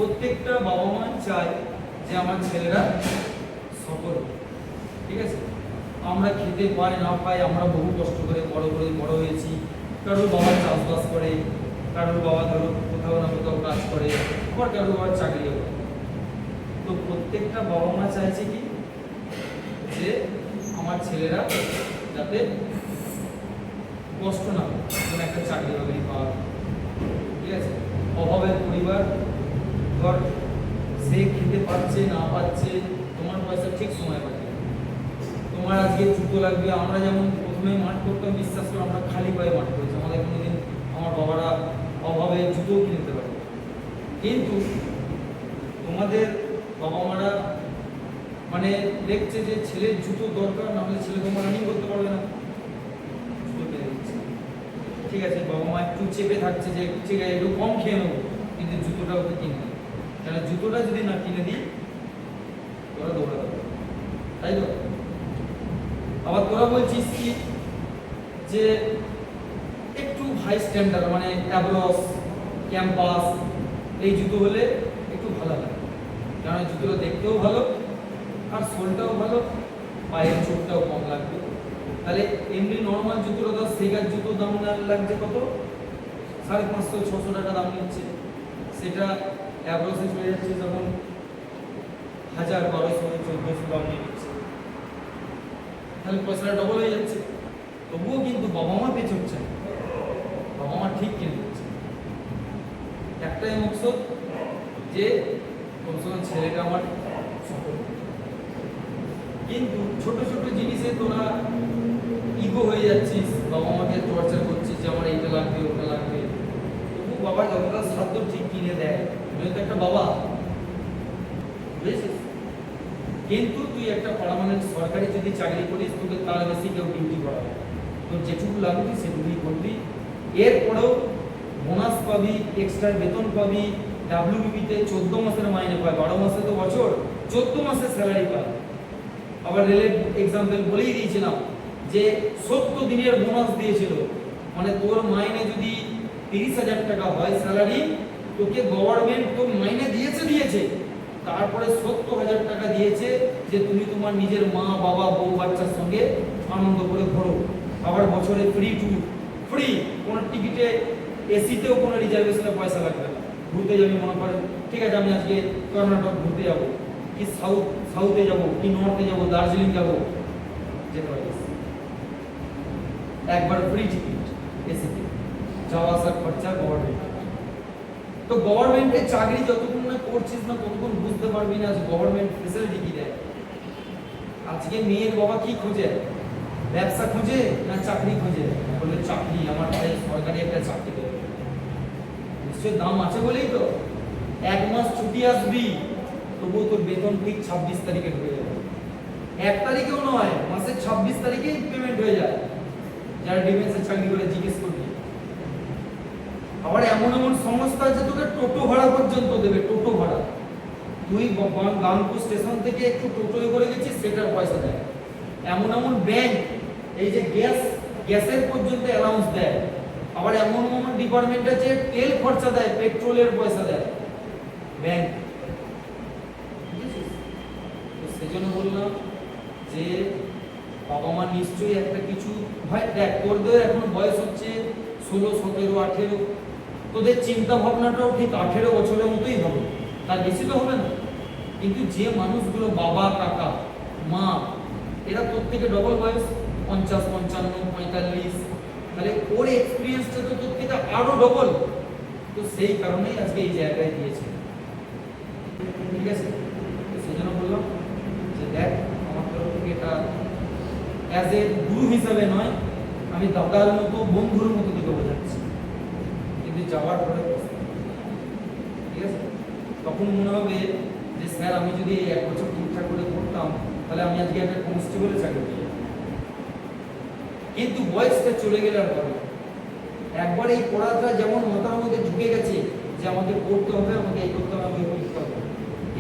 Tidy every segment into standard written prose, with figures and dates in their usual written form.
প্রত্যেকটা বাবা মা চায় যে আমার ছেলেরা সফল, ঠিক আছে। আমরা খেতে পাই না পাই, আমরা বহু কষ্ট করে বড় হয়েছি। কারোর বাবা চাষবাস করে, কারোর বাবা ধরো কোথাও না কোথাও কাজ করে, আবার কারোর বাবা চাকরিও করে। তো প্রত্যেকটা বাবা মা চাইছে কি যে আমার ছেলেরা যাতে কষ্ট না হয়, যেন একটা চাকরি বাকরি পাওয়া, ঠিক আছে। অভাবের পরিবার, ধর সে খেতে পাচ্ছে না পাচ্ছে, তোমার পয়সা ঠিক সময় পাচ্ছে। তোমার আজকে জুতো লাগবে, আমরা যেমন প্রথমে মাঠ করতাম, বিশ্বাস করে আমরা খালি পায়ে মাঠ করেছি, আমাদের কোনোদিন আমার বাবারা অভাবে জুতো কিনতে পারে। কিন্তু তোমাদের বাবা মারা মানে দেখছে যে ছেলের জুতো দরকার, না হলে ছেলে তোমার রানিং করতে পারবে না, জুতো কিনে দিচ্ছে, ঠিক আছে। বাবা মা একটু চেপে থাকছে যে ঠিক আছে একটু কম খেয়ে নেবো, কিন্তু জুতোটা ওকে কিনে দিই, কেন জুতোটা যদি না কিনে দিই তোরা দৌড়াতে পারবে, তাই তো। আবার তোরা বলছিস কি যে একটু হাই স্ট্যান্ডার্ড মানে অ্যাব্রস, ক্যাম্পাস এই জুতো হলে একটু ভালো লাগে, কারণ জুতোটা দেখতেও ভালো আর সোলটাও ভালো, পায়ের চোটটাও কম লাগবে। তাহলে এমনি নর্মাল জুতোটা তো সেগার জুতো দাম লাগছে কত, 550-600 টাকা দাম নিচ্ছে, সেটা অ্যাব্রসে চলে যাচ্ছে যখন 1000-1200-1400 দাম নিচ্ছে, তাহলে পয়সাটা ডবল হয়ে যাচ্ছে। তবুও কিন্তু বাবা মা পেছচ্ছে, বাবা মা ঠিক কিনে দিচ্ছে, একটাই মকসদ যে কমসে ছেলেটা আমার সফল। কিন্তু ছোট ছোট জিনিসে তোরা ইগো হয়ে যাচ্ছিস, বাবা মাকে টর্চার করছিস যে আমার এইটা লাগবে ওটা লাগবে। তবু বাবা যতটা সাধ্য ঠিক কিনে দেয়, তুই তো একটা বাবা, বুঝেছিস। কিন্তু তুই একটা পার্মানেন্ট সরকারি যদি চাকরি করিস, তোকে তার বেশি কেউ ডিউটি করাবে, তোর যেটুকু লাগবে সেটুকুই করবি। এরপরেও বোনাস পাবি, এক্সট্রা বেতন পাবি, ডাব্লিউবিপিতে 14 মাসের মাইনে পায়, 12 মাসে তো বছর, 14 মাসের স্যালারি পায়। আবার রেলের এক্সাম্পল বলেই দিয়েছিলাম যে 70 দিনের বোনাস দিয়েছিল, মানে তোর মাইনে যদি 30,000 টাকা হয় স্যালারি, তোকে গভর্নমেন্ট তোর মাইনে দিয়েছে, তারপরে 70,000 টাকা দিয়েছে যে তুমি তোমার নিজের মা বাবা বউ বাচ্চার সঙ্গে আনন্দ করে ঘোরো। আবার বছরে ফ্রি কোনো টিকিটে এসিতেও কোনো রিজার্ভেশনে পয়সা লাগবে না। ঘুরতে যাবি মনে করে, ঠিক আছে আমি আজকে কর্ণাটক ঘুরতে যাবো, কি সাউথে যাবো, কি নর্থে যাবো, দার্জিলিং যাবো, যেতে পারিস, একবার ফ্রি টিকিট এসিতে, যাওয়া আসার খরচা গভর্নমেন্ট। তো গভর্নমেন্টের চাকরি যতক্ষণ না করছিস না ততক্ষণ বুঝতে পারবি না যে গভর্নমেন্ট ফেসিলিটি কি দেয়। আজকে মেয়ের বাবা কি খুঁজে, ব্যবসা খুঁজে না চাকরি খুঁজে? বলে চাকরি, আমার ভাই সরকারি একটা চাকরি দেবে, নিশ্চয়ই দাম আছে বলেই তো। 1 মাস ছুটি আসবি, তবুও তোর বেতন ঠিক 26 তারিখে ঢুকে যাবে, 1 তারিখেও নয়, মাসের 26 তারিখেই পেমেন্ট হয়ে যায়। যারা ডিফেন্সে চাকরি করে জিজ্ঞেস করবি। আবার এমন সংস্থা আছে তোকে টোটো ভাড়া পর্যন্ত দেবে, টোটো ভাড়া। তুই গানপুর স্টেশন থেকে একটু টোটোয় করে গেছিস, সেটার পয়সা দেয়। এমন ব্যাংক, এই যে গ্যাসের পর্যন্ত অ্যালাউন্স দেয়। আবার এমন ডিপার্টমেন্ট আছে তেল খরচা দেয়, পেট্রোলের পয়সা দেয় ব্যাংক। সেজন্য বললাম যে বাবা মা নিশ্চয়ই একটা কিছু ভাই দেখ, তোদের এখন বয়স হচ্ছে 16, 17, 18, তোদের চিন্তা ভাবনাটাও ঠিক 18 বছরের মতোই হবে, তার বেশি তো হবে না। কিন্তু যে মানুষগুলো বাবা কাকা মা, এরা তোর থেকে ডবল বয়স, 50, 55, 45, তাহলে ওর এক্সপিরিয়েন্সটা তো তোর থেকে আরো ডবল। তো সেই কারণেই আজকে এই জায়গায় দিয়েছে, ঠিক আছে। সেই জন্য বললাম যে দেখ, আমার তরফ থেকে এটা অ্যাজ এ গুরু হিসাবে নয়, আমি দাদার মতো বন্ধুর মতো দিকে বোঝাচ্ছি। কিন্তু যাওয়ার পরে ঠিক আছে, তখন মনে হবে যে স্যার আমি যদি 1 বছর ঠিকঠাক করে করতাম তাহলে আমি আজকে একটা কনস্টেবলের চাকরি পেয়ে যেতাম। কিন্তু বয়সটা চলে গেলে আর হবে, একবার এই পড়াটা যেমন মাথার মধ্যে ঢুকে গেছে যে আমাকে পড়তে হবে, আমাকে এই করতে হবে, আমাকে করতে হবে,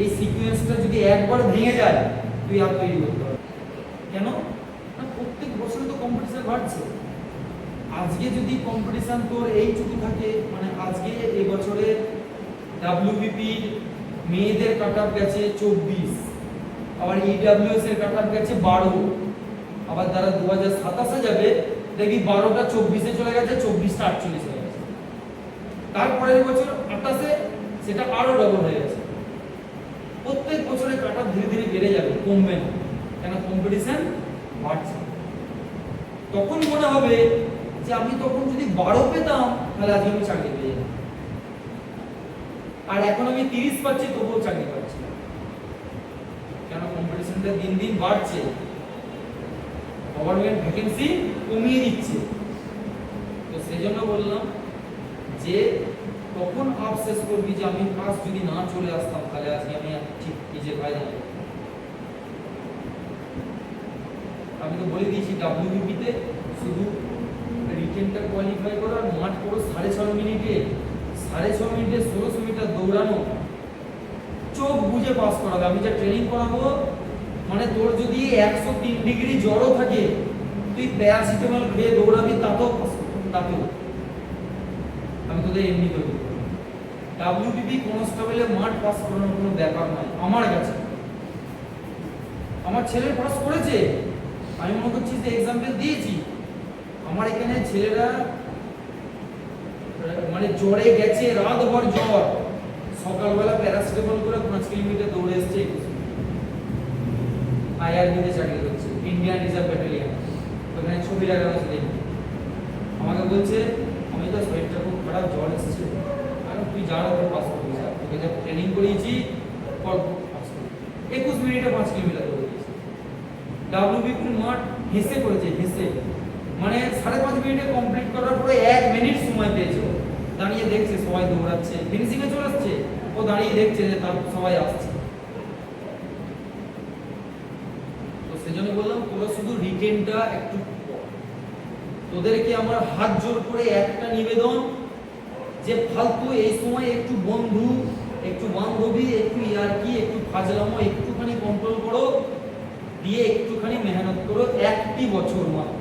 এই সিকোয়েন্সটা যদি একবার ভেঙে যায় তুই আর তৈরি করতে হবে। কেন না, প্রত্যেক বছরে তো কম্পিটিশন বাড়ছে। আজকে যদি কম্পিটিশন তোর এইটুকু থাকে, মানে আজকে এই বছরে ডাব্লিউবিপি মেয়েদের কাট অফ গেছে 24, আবার ইডব্লিউএস এর কাট অফ গেছে 12, আবার যারা 2027 এ যাবে দেখবি 12টা 24 এ চলে গেছে, 24টা 48 হয়ে গেছে। তারপরের বছর 28 এ সেটা আরো ডবল হয়ে গেছে। প্রত্যেক বছরে কাট অফ ধীরে ধীরে বেড়ে যাবে, কমবে না, কেন কম্পিটিশন বাড়ছে। তখন মনে হবে যে আমি তখন যদি 12 পেতাম তাহলে আজকে আমি চাকরি পেয়ে যেতাম, আর এখন আমি 30 পাচ্ছি তবুও চাকরি পাচ্ছি না, কেন কম্পিটিশনটা দিন দিন বাড়ছে, গভর্নমেন্ট ভ্যাকেন্সি কমিয়ে দিচ্ছে। তো সেই জন্য বললাম যে তখন আফসোস করবি যে আমি কাজ যদি না চলে আসতাম তাহলে আজকে আমি ঠিক নিজের পায়ে দাঁড়াবো। আমি তো বলে দিয়েছি ডাব্লিউবিপি তে শুধু রিটেনটা কোয়ালিফাই করো আর মাঠ করো 6.5 মিনিটে, 6.5 মিনিটে 1600 মিটার দৌড়ানো, চোখ বুঝে পাস করাবে। আমি যা ট্রেনিং করাবো, মানে তোর যদি 103 ডিগ্রি জ্বরও থাকে তুই প্যারাসিটামল খেয়ে দৌড়াবি, তাতেও আমি তোদের এমনি তৈরি করবো। ডাব্লিউবিপি কনস্টেবলে মাঠ পাস করানোর কোনো ব্যাপার নয় আমার কাছে। আমার ছেলে পাস করেছে, আমি মনে করছি যে এক্সাম্পল দিয়েছি। আমার এখানে ছেলেরা মানে জ্বরে গেছে, রাতভর জ্বর, সকালবেলা প্যারাসিটামল করে 5 কিলোমিটার দৌড়ে এসছে, আইআরবিতে চাকরি করছে, ইন্ডিয়ান রিজার্ভ ব্যাটালিয়ন। ওখানে ছবি লাগানো ছিল, আমাকে বলছে আমি তো শরীরটা খুব খারাপ, জ্বর এসেছে, কারণ তুই যা রাতে পাস করবি, তোকে যা ট্রেনিং করিয়েছি 21 মিনিটে 5 কিলোমিটার দৌড়ে দিয়েছি। ডাব্লিউবিপির মাঠ হেসে করেছে, হেসে, মানে 5.5 মিনিটে কমপ্লিট করার পরে 1 মিনিট সময় পেয়েছে। দাঁড়িয়ে দেখছে সবাই দৌড়াচ্ছে, ফিনিশিং এ চলে আসছে, ও দাঁড়িয়ে দেখছে যে তার সবাই আসছে। তো সেজন্য বললাম তোরা শুধু রিটেনটা একটু, তোদেরকে আমার হাত জোর করে একটা নিবেদন যে ফালতু এই সময় একটু বন্ধু, একটু বান্ধবী, একটু ইয়ার্কি, একটু ফাজলামো একটুখানি কন্ট্রোল করো, দিয়ে একটুখানি মেহনত করো, 1টি বছর মাত্র।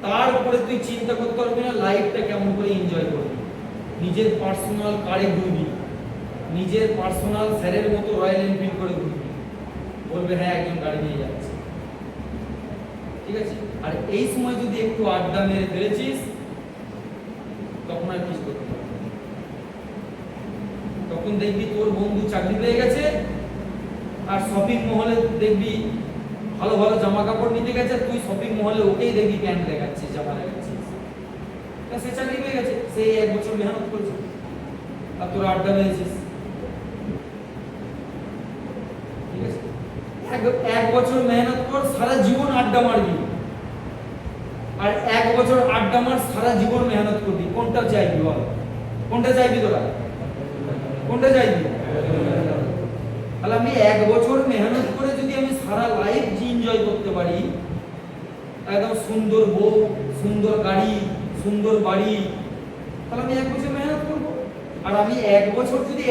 তারপরে তুই চিন্তা করতে পারবি না লাইফটা কেমন করে এনজয় করবি। নিজের পার্সোনাল কারে ঘুরবি, নিজের পার্সোনাল স্যারের মতো রয়্যাল এনফিল্ড করে ঘুরবি, বলবে হ্যাঁ একজন গাড়ি নিয়ে যাচ্ছে, ঠিক আছে। আর এই সময় যদি একটু আড্ডা মেরে ফেলেছিস তখন আর কিছু করতে পারবি না। তখন দেখবি তোর বন্ধু চাকরি পেয়ে গেছে, আর শপিং মহলে দেখবি ভালো ভালো জামা কাপড় নিতে গেছে, তুই শপিং মহলে ওকেই দেখবি প্যান্ট দেখাচ্ছিস, জামা দেখাচ্ছিস, সে চাকরি পেয়ে গেছে, সে 1 বছর মেহনত করেছে আর তোর আড্ডা মেরেছিস, ঠিক আছে। 1 বছর মেহনত কর, সারা জীবন আড্ডা মারবি, আর 1 বছর আড্ডা মার, সারা জীবন মেহনত করবি, কোনটা চাইবি বল? কোনটা চাইবি তোরা? কোনটা চাইবি? তাহলে আমি 1 বছর মেহনত করে যদি আমি সারা লাইফ এনজয় করতে পারি, একদম সুন্দর বউ, সুন্দর গাড়ি, সুন্দর বাড়ি, তাহলে আমি 1 বছর মেহনত করবো। আর আমি 1 বছর যদি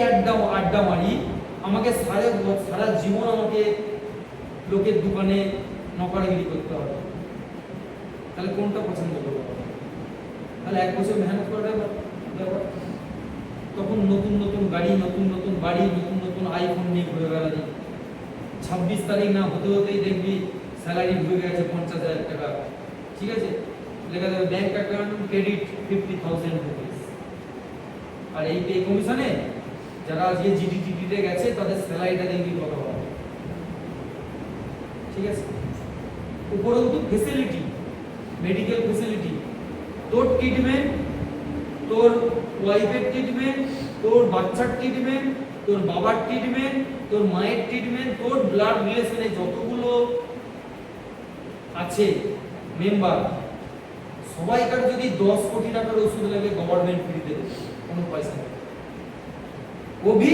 আড্ডা মারি, আমাকে সারা জীবন আমাকে লোকের দোকানে নকরাগিরি করতে হবে, তাহলে কোনটা পছন্দ করবো? তাহলে 1 বছর মেহনত করে ব্যাপার। তখন নতুন নতুন গাড়ি, নতুন নতুন বাড়ি, নতুন নতুন আইফোন নিয়ে ঘুরে বেড়াবি। 26 তারিখ না হতে হতেই দেখবি স্যালারি ঢুকে গেছে 50,000 টাকা, ঠিক আছে, লেখা যাবে ব্যাংক অ্যাকাউন্ট ক্রেডিট 50,000 রুপিস। আর এই পে কমিশনে যারা আজকে জিডিটিতে গেছে তাদের স্যালারিটা দেখবি কত হবে, ঠিক আছে। উপরন্তু ফেসিলিটি, মেডিকেল ফেসিলিটি, তোর ট্রিটমেন্ট, তোর ওয়াইফের ট্রিটমেন্ট, তোর বাচ্চার ট্রিটমেন্ট, তোর বাবার ট্রিটমেন্ট, তোর মায়ের ট্রিটমেন্ট, তোর ব্লাড রিলেশনে যতগুলো আছে মেম্বার, সবাইকার যদি 10 কোটি টাকার ওষুধ লাগে গভর্নমেন্ট ফ্রিতে দেবে, কোনো পয়সা নেই। ওবি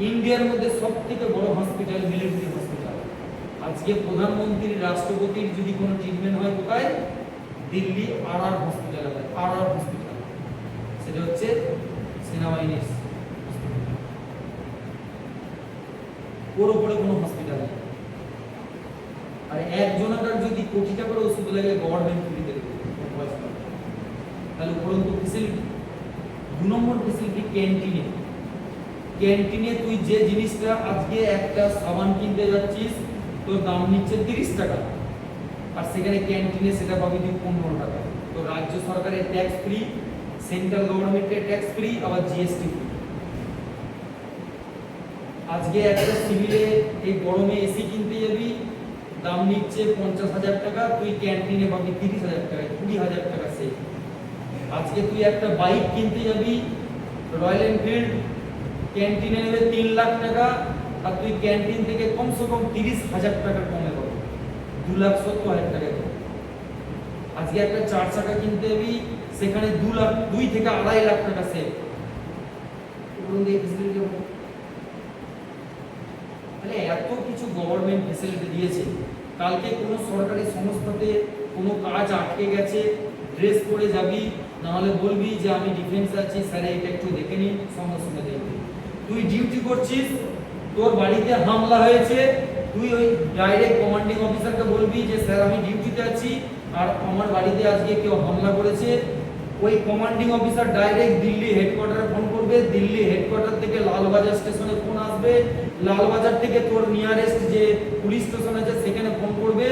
ইন্ডিয়ার মধ্যে সবথেকে বড় হসপিটাল, মিলিটারি হসপিটাল। আজকে প্রধানমন্ত্রী, রাষ্ট্রপতির যদি কোনো ট্রিটমেন্ট হয় কোথায়? দিল্লি আরআর হসপিটালে হয়, আরআর হসপিটাল, সেটা হচ্ছে সেনাবাহিনীর ওর উপরে কোনো হসপিটাল নেই। আর একজনের যদি কোটি টাকার ওষুধ লাগে গভর্নমেন্ট ফ্রিতে দেবে, পয়সা নেই। তাহলে উপরন্তু ফেসিলিটি। 2 নম্বর ফেসিলিটি ক্যান্টিনে। ক্যান্টিনে তুই যে জিনিসটা আজকে একটা সাবান কিনতে যাচ্ছিস তোর দাম নিচ্ছে 30 টাকা, আর সেখানে ক্যান্টিনে সেটা পাবি তুই 15 টাকা। তো রাজ্য সরকারের ট্যাক্স ফ্রি, সেন্ট্রাল গভর্নমেন্টের ট্যাক্স ফ্রি, আবার জিএসটি ফ্রি। আজকে একটা সিভিলে এই গরমে এসি কিনতে যাবি, দাম নিচ্ছে 50,000 টাকা, তুই ক্যান্টিনে পাবি 30,000 টাকা, 20,000 টাকা সেভ। আজকে তুই একটা বাইক কিনতে যাবি রয়্যাল এনফিল্ড, ক্যান্টিনে নেবে 3 লাখ টাকা, আর তুই ক্যান্টিন থেকে কমসে কম 30,000 টাকা কমে পাবি, 2,70,000 টাকা। আজকে একটা 4 চাকা কিনতে যাবি, সেখানে 2 থেকে 2.5 লাখ টাকা সেভ। তাহলে এত কিছু গভর্নমেন্ট ফ্যাসিলিটি দিয়েছে। কালকে কোনো সরকারি সংস্থাতে কোনো কাজ আটকে গেছে, ড্রেস পরে যাবি, নাহলে বলবি যে আমি ডিফেন্স আছি, স্যার এটা একটু দেখে নিন, সঙ্গে সঙ্গে দেখবি। তুই ডিউটি করছিস, তোর বাড়িতে হামলা হয়েছে, তুই ওই ডাইরেক্ট কমান্ডিং অফিসারকে বলবি যে স্যার আমি ডিউটিতে আছি আর আমার বাড়িতে আজকে কেউ হামলা করেছে। ওই কমান্ডিং অফিসার ডাইরেক্ট দিল্লি হেডকোয়ার্টারে ফোন করবে, দিল্লি হেডকোয়ার্টার থেকে লালবাজার স্টেশনে ফোন আসবে, লালবাজার থেকে তোর নিয়ারেস্ট যে পুলিশ স্টেশন আছে সেখানে ফোন করবে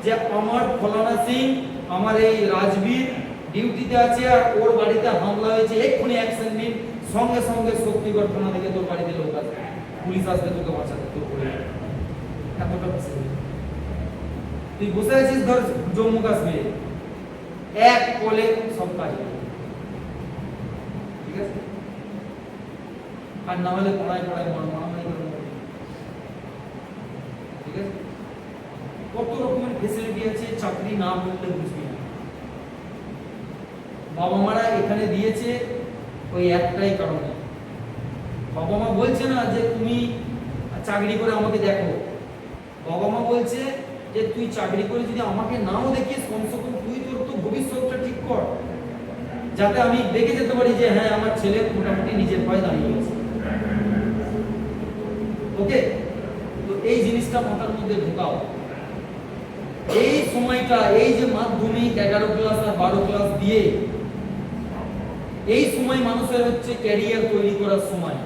যে আমার ফলানা সিং, আমার এই রাজবীর ডিউটিতে আছে আর ওর বাড়িতে হামলা হয়েছে, এক্ষুনি অ্যাকশন নিন। সঙ্গে সঙ্গে শক্তিগড় থানা থেকে তোর বাড়িতে লোক আসবে, পুলিশ আসবে তোকে বাঁচাতে, তোর করে এতটা তুই বসে আছিস ধর জম্মু কাশ্মীরে, এক কলে সব কাজ হবে, ঠিক আছে? আর না হলে পড়ায় মারামারি করে, ঠিক আছে? কত রকমের ফেসিলিটি আছে, চাকরি না বললে বুঝবি না। বাবা মারা এখানে দিয়েছে ওই একটাই কারণে। বাবা মা বলছে না যে তুমি চাকরি করে আমাকে দেখো, বাবা মা বলছে যে তুই চাকরি করে যদি আমাকে নাও দেখিস, কমসে কম তুই তোর তো ভবিষ্যৎটা ঠিক কর, যাতে আমি দেখে যেতে পারি যে হ্যাঁ আমার ছেলে মোটামুটি নিজের পায়ে দাঁড়িয়ে গেছে। ওকে, তো এই জিনিসটা মাথার মধ্যে ঢোকাও। এই সময়টা, এই যে মাধ্যমিক 11 ক্লাস আর 12 ক্লাস দিয়ে, এই সময় মানুষের হচ্ছে ক্যারিয়ার তৈরি করার সময়।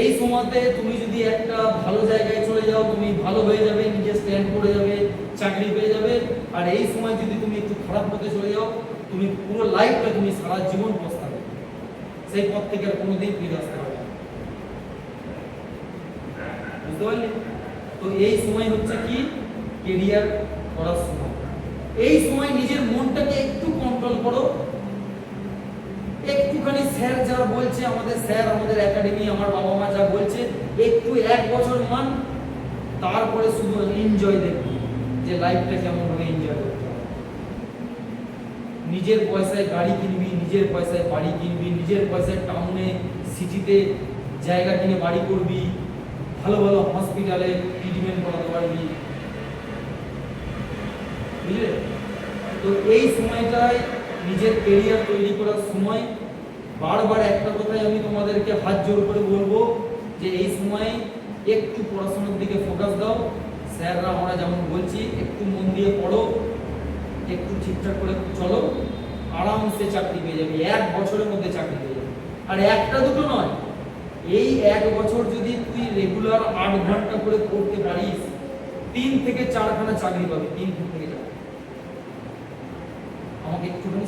এই সময়তে তুমি যদি একটা ভালো জায়গায় চলে যাও, তুমি ভালো হয়ে যাবে, নিজে স্ট্যান্ড করে যাবে, চাকরি পেয়ে যাবে। আর এই সময় যদি তুমি একটু খারাপ পথে চলে যাও, তুমি পুরো লাইফটা, তুমি সারা জীবন পস্তাবে, সেই পথ থেকে আর কোনোদিন ফিরে আসতে পারবে না। বুঝতে পারলি? তো এই সময় হচ্ছে কি ক্যারিয়ার করার সময়। এই সময় নিজের মনটাকে একটু কন্ট্রোল করো, একটুখানি স্যার যা বলছে, আমাদের স্যার, আমাদের একাডেমি, আমার বাবা মা যা বলছে, একটু 1 বছর মান, তারপরে শুধু এনজয় দেখবি যে লাইফটা কেমন ভাবে এনজয় করতে হবে। নিজের পয়সায় গাড়ি কিনবি, নিজের পয়সায় বাড়ি কিনবি, নিজের পয়সায় টাউনে সিটিতে জায়গা কিনে বাড়ি করবি, ভালো ভালো হসপিটালে ট্রিটমেন্ট করাতে পারবি, বুঝলে? তো এই সময়টায় নিজের ক্যারিয়ার তৈরি করার সময়। বারবার একটা কথাই আমি তোমাদেরকে হাত জোর করে বলবো যে এই সময় একটু পড়াশোনার দিকে ফোকাস দাও। স্যাররা আমরা যেমন বলছি, একটু মন দিয়ে পড়ো, একটু ঠিকঠাক করে চলো, আরামসে চাকরি পেয়ে যাবে, 1 বছরের মধ্যে চাকরি পেয়ে যাবে। আর একটা দুটো নয়, এই 1 বছর যদি তুই রেগুলার 8 ঘন্টা করে পড়তে পারিস, 3 থেকে 4 খানা চাকরি পাবি, 3 থেকে 4। আমাকে একটুখানি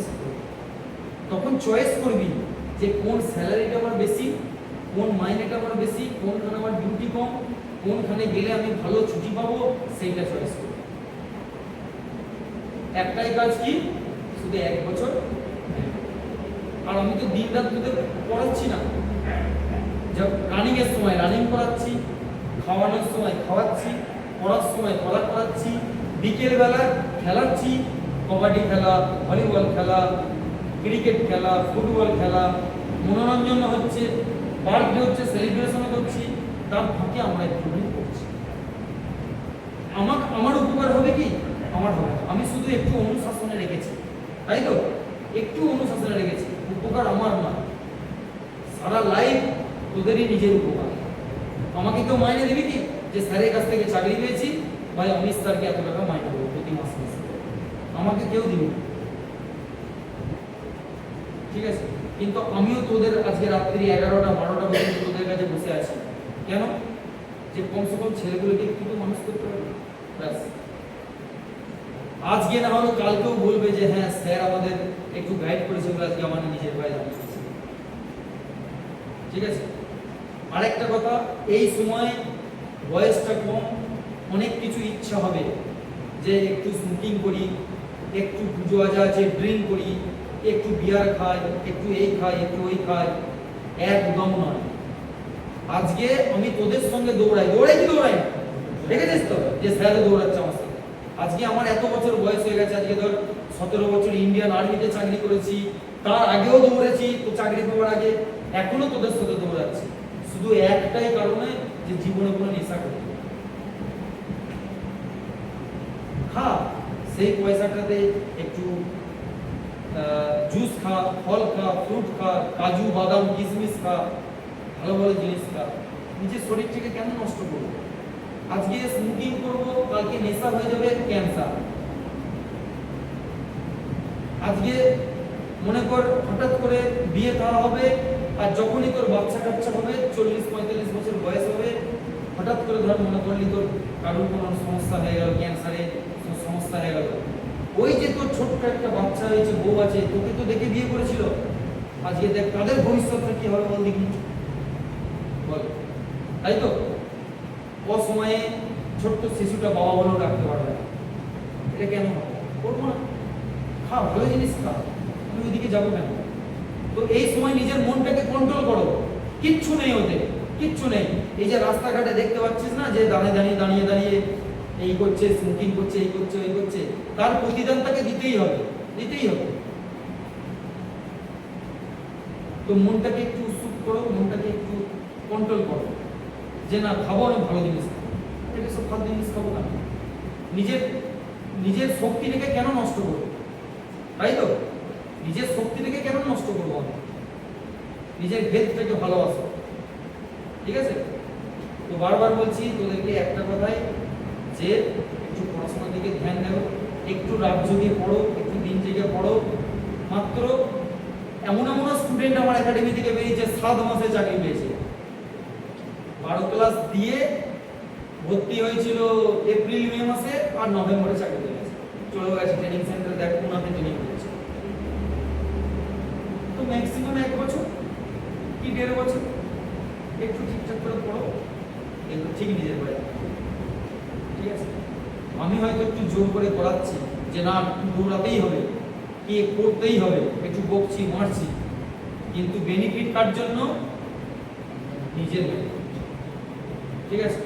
তখন চয়েস করবি যে কোন স্যালারিটা আমার বেশি, কোন মাইনেটা আমার বেশি, কোনখানে আমার ডিউটি কম, কোনখানে গেলে আমি ভালো ছুটি পাবো, সেইটা চয়েস করবি। একটাই কাজ কি, শুধু 1 বছর। আর আমি তো দিন রাত তোদের পড়াচ্ছি না, রানিং এর সময় রানিং করাচ্ছি, খাওয়ানোর সময় খাওয়াচ্ছি, পড়ার সময় পড়া করাচ্ছি, বিকেল বেলা খেলাচ্ছি, কবাডি খেলা, ভলিবল খেলা, ক্রিকেট খেলা, ফুটবল খেলা, মনোরঞ্জন হচ্ছে, বার্থডে হচ্ছে, সেলিব্রেশন করছি, তার ফাঁকে আমরা একটুখানি করছি। আমার উপকার হবে কি? আমার হবে, আমি শুধু একটু অনুশাসনে রেখেছি, তাই তো? একটু অনুশাসনে রেখেছি, উপকার আমার না, সারা লাইফ তোদেরই নিজের উপকার। আমাকে কেউ মাইনে দেবে কি যে স্যারের কাছ থেকে চাকরি পেয়েছি, ভাই অমিত স্যারকে এত টাকা মাইনে দেবো প্রতি মাসে? আমাকে কেউ দিবে, ঠিক আছে? কিন্তু আমিও তোদের আজকে রাত্রি 11টা 12টা পর্যন্ত তোদের কাছে বসে আছি। কেন? যে কমসে কম ছেলেগুলোকে একটু তো মানুষ করতে হবে। ব্যাস, আজকে না হলে কালকেও বলবে যে হ্যাঁ স্যার আমাদের একটু গাইড করেছে বলে আজকে আমার নিজের পায়ে দাঁড়িয়েছি। ঠিক আছে? আরেকটা কথা, এই সময় বয়সটা কম, অনেক কিছু ইচ্ছা হবে যে একটু স্মোকিং করি, একটু পুজো আজা আছে ড্রিঙ্ক করি, একটু বিয়ার খাই, একটু এই খাই, একটু ওই খাই। একদম নয়। আজকে আমি তোদের সঙ্গে দৌড়াই কি দৌড়াই না? দেখেছিস তো যে স্যার দৌড়াচ্ছে আমার সাথে। আজকে আমার এত বছর বয়স হয়ে গেছে, আজকে ধর 17 বছর ইন্ডিয়ান আর্মিতে চাকরি করেছি, তার আগেও দৌড়েছি, তো চাকরি পাওয়ার আগে এখনো তোদের সাথে দৌড়াচ্ছি, শুধু একটাই কারণে যে জীবনে কোনো নেশা করি। খা, সেই পয়সাটাতে একটু জুস খা, ফল খা, ফ্রুট খা, কাজু বাদাম কিশমিশ খা, ভালো ভালো জিনিস খা। নিজের শরীরটাকে কেন নষ্ট করবো? আজকে স্মোকিং করবো, কালকে নেশা হয়ে যাবে ক্যান্সার। আজকে মনে কর হঠাৎ করে বিয়ে দেওয়া হবে, আর যখনই তোর বাচ্চা কাচ্চা হবে 40-45 বছর বয়স হবে, হঠাৎ করে ধর মনে করলি তোর কারোর কোনো সমস্যা হয়ে গেল, ক্যান্সারে সমস্যা হয়ে গেল, ওই যে তোর ছোট্ট একটা বাচ্চা হয়েছে, বউ আছে, তোকে তো দেখে বিয়ে করেছিল, আজকে দেখ তাদের ভবিষ্যৎটা কি হবে বল দেখি, বল। তাই তো অসময়ে ছোট্ট শিশুটা বাবা বলেও ডাকতে পারবে না। এটা কেন করবো না? খা, ভালো জিনিস খা, আমি ওইদিকে যাবো কেন? তো এই সময় নিজের মনটাকে কন্ট্রোল করো। কিচ্ছু নেই ওতে, কিচ্ছু নেই। এই যে রাস্তাঘাটে দেখতে পাচ্ছিস না যে দাঁড়িয়ে এই করছে, স্মোকিং করছে, এই করছে, ওই করছে, তার প্রতিদান তাকে দিতেই হবে। তো মনটাকে একটু উৎসুক করো, মনটাকে একটু কন্ট্রোল করো যে না খাবো, আমি ভালো জিনিস খাবো। এটা সব ভালো জিনিস খাবো না, নিজের শক্তিটাকে কেন নষ্ট করবো? তাই তো, নিজের শক্তিটাকে কেন নষ্ট করবো আমি? নিজের হেলথটাকে ভালোবাসো। ঠিক আছে? তো বারবার বলছি তোদেরকে একটা কথাই, যে একটু পড়াশোনার দিকে ধ্যান দেবো, একটু রাত জেগে পড়ো, একটু দিন জেগে পড়ো। মাত্র এমন স্টুডেন্ট আমার একাডেমি থেকে বেরিয়েছে 7 মাসে চাকরি পেয়েছে। 12 ক্লাস দিয়ে ভর্তি হয়েছিল এপ্রিল-মে মাসে, আর নভেম্বরে চাকরি পেয়ে গেছে, চলে গেছে ট্রেনিং সেন্টারে, দেখ পুনাতে ট্রেনিং করেছে। তো ম্যাক্সিমাম 1 বছর কি 1.5 বছর একটু ঠিকঠাক করে পড়ো, একটু ঠিক নিজের পায়ে। ঠিক আছে? আমি হয়তো একটু জোর করে পড়াচ্ছি যে না দৌড়াতেই হবে, কি করতেই হবে, একটু বকছি মারছি, কিন্তু বেনিফিট কার জন্য? নিজের। ঠিক আছে?